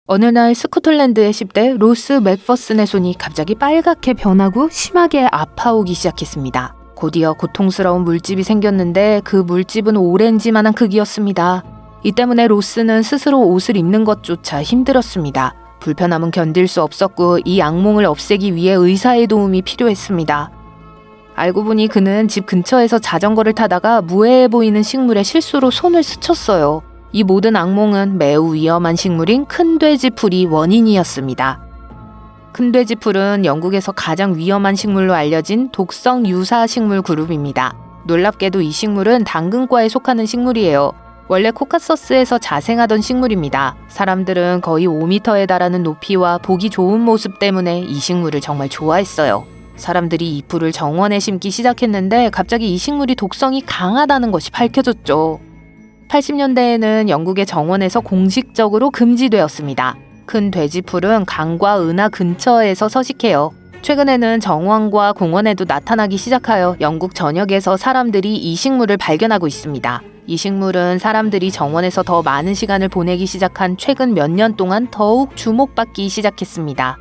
어느 날 스코틀랜드의 10대 로스 맥퍼슨의 손이 갑자기 빨갛게 변하고 심하게 아파오기 시작했습니다. 곧이어 고통스러운 물집이 생겼는데 그 물집은 오렌지만한 크기였습니다. 이 때문에 로스는 스스로 옷을 입는 것조차 힘들었습니다. 불편함은 견딜 수 없었고 이 악몽을 없애기 위해 의사의 도움이 필요했습니다. 알고 보니 그는 집 근처에서 자전거를 타다가 무해해 보이는 식물에 실수로 손을 스쳤어요. 이 모든 악몽은 매우 위험한 식물인 큰 돼지풀이 원인이었습니다. 큰 돼지풀은 영국에서 가장 위험한 식물로 알려진 독성 유사 식물 그룹입니다. 놀랍게도 이 식물은 당근과에 속하는 식물이에요. 원래 코카서스에서 자생하던 식물입니다. 사람들은 거의 5m에 달하는 높이와 보기 좋은 모습 때문에 이 식물을 정말 좋아했어요. 사람들이 이 풀을 정원에 심기 시작했는데 갑자기 이 식물이 독성이 강하다는 것이 밝혀졌죠. 80년대에는 영국의 정원에서 공식적으로 금지되었습니다. 큰 돼지풀은 강과 은하 근처에서 서식해요. 최근에는 정원과 공원에도 나타나기 시작하여 영국 전역에서 사람들이 이 식물을 발견하고 있습니다. 이 식물은 사람들이 정원에서 더 많은 시간을 보내기 시작한 최근 몇 년 동안 더욱 주목받기 시작했습니다.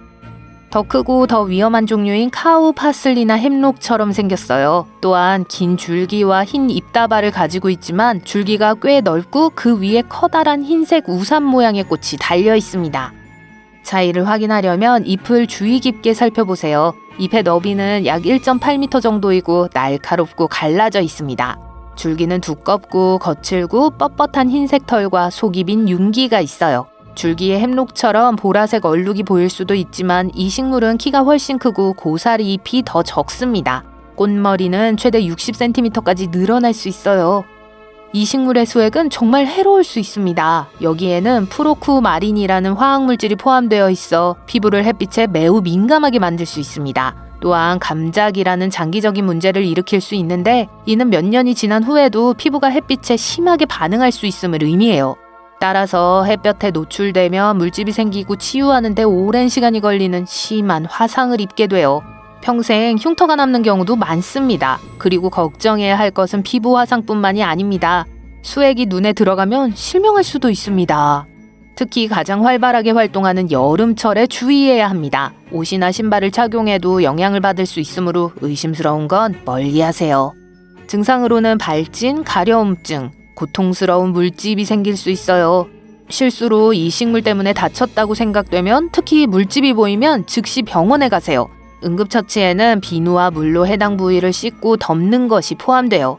더 크고 더 위험한 종류인 카우 파슬리나 햄록처럼 생겼어요. 또한 긴 줄기와 흰 잎다발을 가지고 있지만 줄기가 꽤 넓고 그 위에 커다란 흰색 우산 모양의 꽃이 달려 있습니다. 차이를 확인하려면 잎을 주의 깊게 살펴보세요. 잎의 너비는 약 1.8m 정도이고 날카롭고 갈라져 있습니다. 줄기는 두껍고 거칠고 뻣뻣한 흰색 털과 속이 빈 윤기가 있어요. 줄기의 햄록처럼 보라색 얼룩이 보일 수도 있지만 이 식물은 키가 훨씬 크고 고사리 잎이 더 적습니다. 꽃머리는 최대 60cm까지 늘어날 수 있어요. 이 식물의 수액은 정말 해로울 수 있습니다. 여기에는 프로쿠마린이라는 화학물질이 포함되어 있어 피부를 햇빛에 매우 민감하게 만들 수 있습니다. 또한 감작이라는 장기적인 문제를 일으킬 수 있는데 이는 몇 년이 지난 후에도 피부가 햇빛에 심하게 반응할 수 있음을 의미해요. 따라서 햇볕에 노출되면 물집이 생기고 치유하는 데 오랜 시간이 걸리는 심한 화상을 입게 돼요. 평생 흉터가 남는 경우도 많습니다. 그리고 걱정해야 할 것은 피부 화상뿐만이 아닙니다. 수액이 눈에 들어가면 실명할 수도 있습니다. 특히 가장 활발하게 활동하는 여름철에 주의해야 합니다. 옷이나 신발을 착용해도 영향을 받을 수 있으므로 의심스러운 건 멀리하세요. 증상으로는 발진, 가려움증, 고통스러운 물집이 생길 수 있어요. 실수로 이 식물 때문에 다쳤다고 생각되면 특히 물집이 보이면 즉시 병원에 가세요. 응급처치에는 비누와 물로 해당 부위를 씻고 덮는 것이 포함돼요.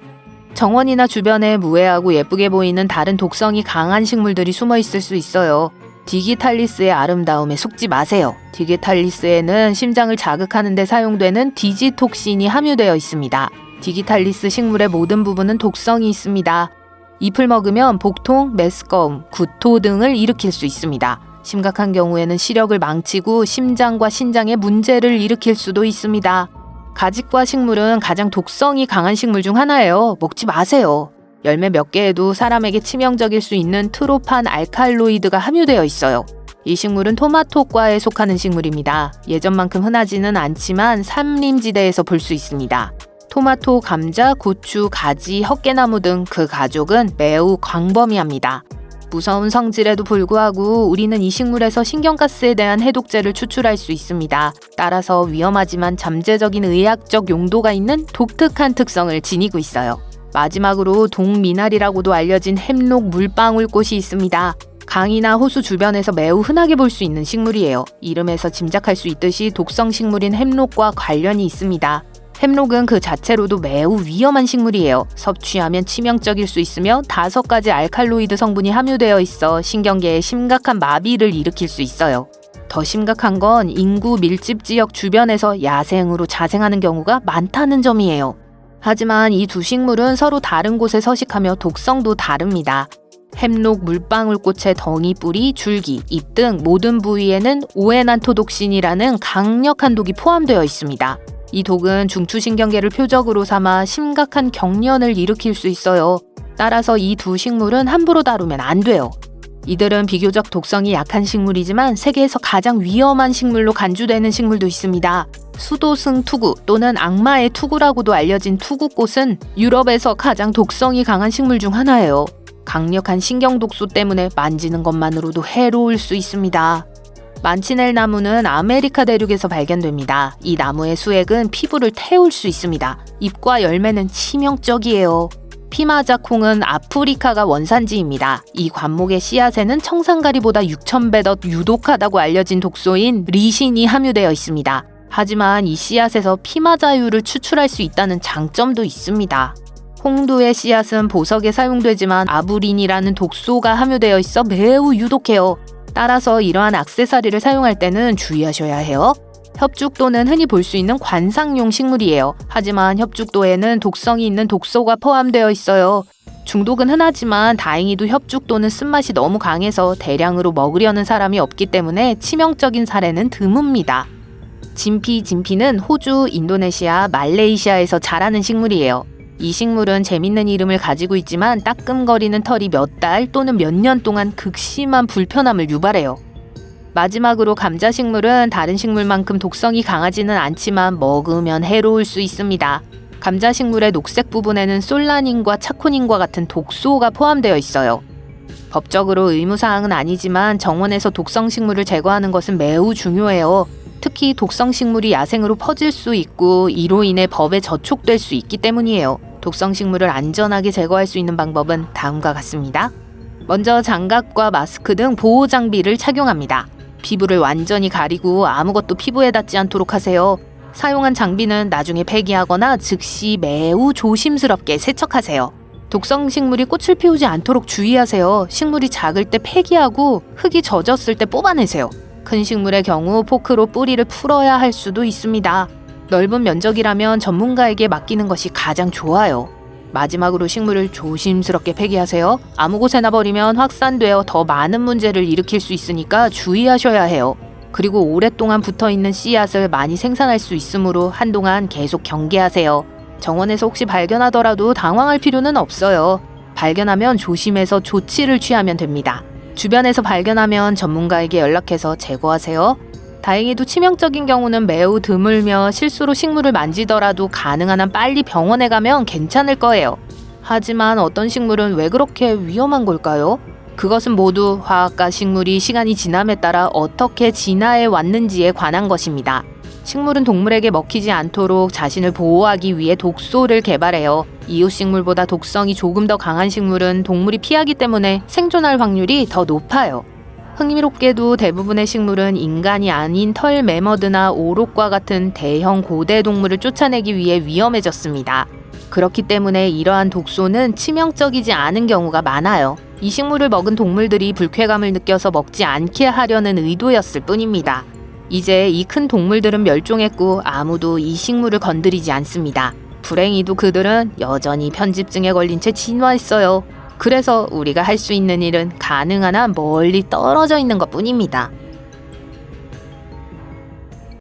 정원이나 주변에 무해하고 예쁘게 보이는 다른 독성이 강한 식물들이 숨어 있을 수 있어요. 디기탈리스의 아름다움에 속지 마세요. 디기탈리스에는 심장을 자극하는 데 사용되는 디지톡신이 함유되어 있습니다. 디기탈리스 식물의 모든 부분은 독성이 있습니다. 잎을 먹으면 복통, 메스꺼움, 구토 등을 일으킬 수 있습니다. 심각한 경우에는 시력을 망치고 심장과 신장에 문제를 일으킬 수도 있습니다. 가지과 식물은 가장 독성이 강한 식물 중 하나예요. 먹지 마세요. 열매 몇 개에도 사람에게 치명적일 수 있는 트로판 알칼로이드가 함유되어 있어요. 이 식물은 토마토과에 속하는 식물입니다. 예전만큼 흔하지는 않지만 산림지대에서 볼 수 있습니다. 토마토, 감자, 고추, 가지, 헛개나무 등 그 가족은 매우 광범위합니다. 무서운 성질에도 불구하고 우리는 이 식물에서 신경가스에 대한 해독제를 추출할 수 있습니다. 따라서 위험하지만 잠재적인 의학적 용도가 있는 독특한 특성을 지니고 있어요. 마지막으로 동미나리라고도 알려진 햄록 물방울꽃이 있습니다. 강이나 호수 주변에서 매우 흔하게 볼 수 있는 식물이에요. 이름에서 짐작할 수 있듯이 독성 식물인 햄록과 관련이 있습니다. 햄록은 그 자체로도 매우 위험한 식물이에요. 섭취하면 치명적일 수 있으며 5가지 알칼로이드 성분이 함유되어 있어 신경계에 심각한 마비를 일으킬 수 있어요. 더 심각한 건 인구 밀집 지역 주변에서 야생으로 자생하는 경우가 많다는 점이에요. 하지만 이 두 식물은 서로 다른 곳에 서식하며 독성도 다릅니다. 햄록 물방울꽃의 덩이, 뿌리, 줄기, 잎 등 모든 부위에는 오에난토독신이라는 강력한 독이 포함되어 있습니다. 이 독은 중추신경계를 표적으로 삼아 심각한 경련을 일으킬 수 있어요. 따라서 이 두 식물은 함부로 다루면 안 돼요. 이들은 비교적 독성이 약한 식물이지만 세계에서 가장 위험한 식물로 간주되는 식물도 있습니다. 수도승 투구 또는 악마의 투구라고도 알려진 투구꽃은 유럽에서 가장 독성이 강한 식물 중 하나예요. 강력한 신경독소 때문에 만지는 것만으로도 해로울 수 있습니다. 만치넬 나무는 아메리카 대륙에서 발견됩니다. 이 나무의 수액은 피부를 태울 수 있습니다. 잎과 열매는 치명적이에요. 피마자콩은 아프리카가 원산지입니다. 이 관목의 씨앗에는 청산가리보다 6,000배 더 유독하다고 알려진 독소인 리신이 함유되어 있습니다. 하지만 이 씨앗에서 피마자유를 추출할 수 있다는 장점도 있습니다. 홍두의 씨앗은 보석에 사용되지만 아부린이라는 독소가 함유되어 있어 매우 유독해요. 따라서 이러한 액세서리를 사용할 때는 주의하셔야 해요. 협죽도는 흔히 볼 수 있는 관상용 식물이에요. 하지만 협죽도에는 독성이 있는 독소가 포함되어 있어요. 중독은 흔하지만 다행히도 협죽도는 쓴맛이 너무 강해서 대량으로 먹으려는 사람이 없기 때문에 치명적인 사례는 드뭅니다. 진피는 호주, 인도네시아, 말레이시아에서 자라는 식물이에요. 이 식물은 재밌는 이름을 가지고 있지만 따끔거리는 털이 몇 달 또는 몇 년 동안 극심한 불편함을 유발해요. 마지막으로 감자식물은 다른 식물만큼 독성이 강하지는 않지만 먹으면 해로울 수 있습니다. 감자식물의 녹색 부분에는 솔라닌과 차코닌과 같은 독소가 포함되어 있어요. 법적으로 의무사항은 아니지만 정원에서 독성식물을 제거하는 것은 매우 중요해요. 특히 독성식물이 야생으로 퍼질 수 있고 이로 인해 법에 저촉될 수 있기 때문이에요. 독성식물을 안전하게 제거할 수 있는 방법은 다음과 같습니다. 먼저 장갑과 마스크 등 보호장비를 착용합니다. 피부를 완전히 가리고 아무것도 피부에 닿지 않도록 하세요. 사용한 장비는 나중에 폐기하거나 즉시 매우 조심스럽게 세척하세요. 독성식물이 꽃을 피우지 않도록 주의하세요. 식물이 작을 때 폐기하고 흙이 젖었을 때 뽑아내세요. 큰 식물의 경우 포크로 뿌리를 풀어야 할 수도 있습니다. 넓은 면적이라면 전문가에게 맡기는 것이 가장 좋아요. 마지막으로 식물을 조심스럽게 폐기하세요. 아무 곳에나 버리면 확산되어 더 많은 문제를 일으킬 수 있으니까 주의하셔야 해요. 그리고 오랫동안 붙어있는 씨앗을 많이 생산할 수 있으므로 한동안 계속 경계하세요. 정원에서 혹시 발견하더라도 당황할 필요는 없어요. 발견하면 조심해서 조치를 취하면 됩니다. 주변에서 발견하면 전문가에게 연락해서 제거하세요. 다행히도 치명적인 경우는 매우 드물며 실수로 식물을 만지더라도 가능한 한 빨리 병원에 가면 괜찮을 거예요. 하지만 어떤 식물은 왜 그렇게 위험한 걸까요? 그것은 모두 화학과 식물이 시간이 지남에 따라 어떻게 진화해 왔는지에 관한 것입니다. 식물은 동물에게 먹히지 않도록 자신을 보호하기 위해 독소를 개발해요. 이웃식물보다 독성이 조금 더 강한 식물은 동물이 피하기 때문에 생존할 확률이 더 높아요. 흥미롭게도 대부분의 식물은 인간이 아닌 털 매머드나 오록과 같은 대형 고대 동물을 쫓아내기 위해 위험해졌습니다. 그렇기 때문에 이러한 독소는 치명적이지 않은 경우가 많아요. 이 식물을 먹은 동물들이 불쾌감을 느껴서 먹지 않게 하려는 의도였을 뿐입니다. 이제 이 큰 동물들은 멸종했고 아무도 이 식물을 건드리지 않습니다. 불행히도 그들은 여전히 편집증에 걸린 채 진화했어요. 그래서 우리가 할 수 있는 일은 가능한 한 멀리 떨어져 있는 것뿐입니다.